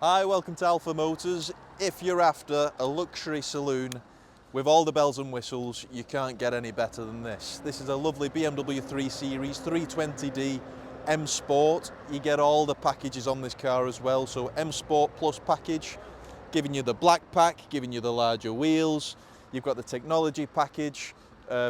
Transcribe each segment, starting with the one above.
Hi, welcome to Alpha Motors. If you're after a luxury saloon with all the bells and whistles, you can't get any better than this. This is a lovely BMW 3 Series 320d M Sport. You get all the packages on this car as well. So M Sport Plus package, giving you the black pack, giving you the larger wheels. You've got the technology package,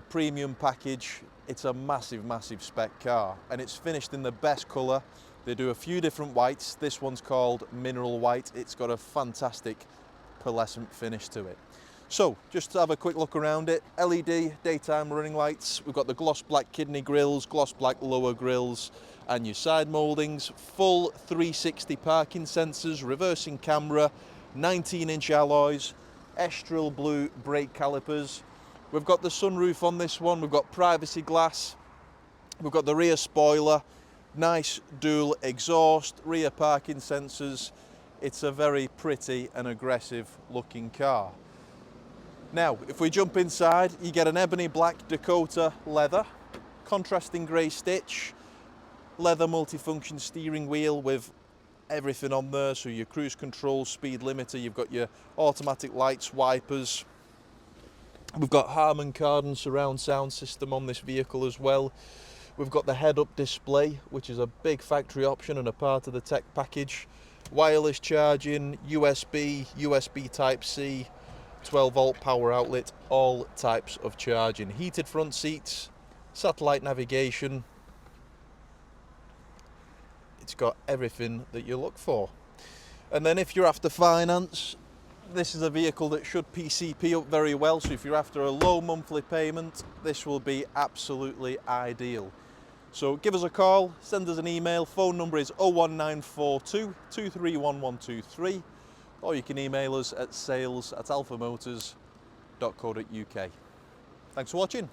premium package. It's a massive, massive spec car, and it's finished in the best colour. They do a few different whites. This one's called Mineral White. It's got a fantastic pearlescent finish to it. So just to have a quick look around it, LED daytime running lights. We've got the gloss black kidney grills, gloss black lower grills, and your side mouldings. Full 360 parking sensors, reversing camera, 19-inch alloys, Estral blue brake calipers. We've got the sunroof on this one. We've got privacy glass. We've got the rear spoiler. Nice dual exhaust, rear parking sensors. It's a very pretty and aggressive looking car. Now, if we jump inside, you get an ebony black Dakota leather, contrasting grey stitch, leather multifunction steering wheel with everything on there. So your cruise control, speed limiter, you've got your automatic lights, wipers. We've got Harman-Kardon surround sound system on this vehicle as well. We've got the head-up display, which is a big factory option and a part of the tech package. Wireless charging, USB, USB Type-C, 12-volt power outlet, all types of charging. Heated front seats, satellite navigation. It's got everything that you look for. And then if you're after finance, this is a vehicle that should PCP up very well. So if you're after a low monthly payment, this will be absolutely ideal. So give us a call, send us an email. Phone number is 01942 231123, or you can email us at sales@alphamotors.co.uk. Thanks for watching.